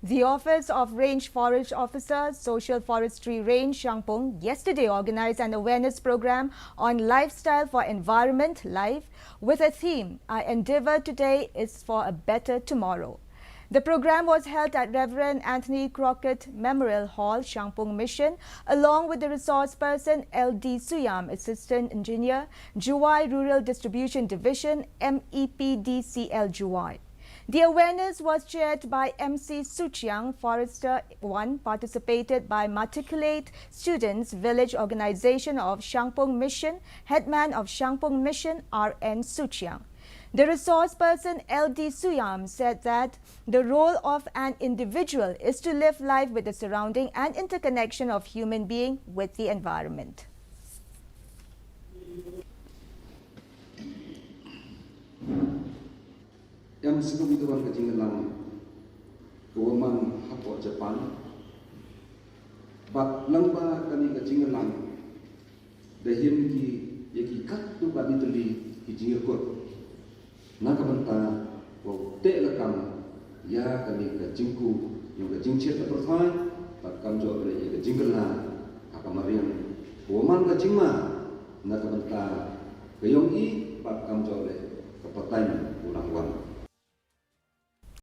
The Office of Range Forest Officers, Social Forestry Range Shangpung yesterday organized an awareness program on lifestyle for environment life with a theme, "Our endeavor today is for a better tomorrow." The program was held at Reverend Anthony Crockett Memorial Hall, Shangpung Mission, along with the resource person LD Suyam, Assistant Engineer, Juwai Rural Distribution Division, MEPDCL Juwai. The awareness was chaired by MC Suchiang, Forester 1, participated by Matriculate Students Village Organization of Shangpung Mission, Headman of Shangpung Mission, RN Suchiang. The resource person LD Suyam said that the role of an individual is to live life with the surrounding and interconnection of human being with the environment. Yang sebelum itu kan kejingelang kewaman hapok Jepang bak lamba kami kejingelang dahim ki yaki kat tu kami teli kejingekot nak banta ko te lakam ya kami kejingku yang kejingchet pertama bak kam jo bele kejingelang akamarian kewaman kejingma nak banta keyong i bak kam jo bele kepatain ulang-ulang.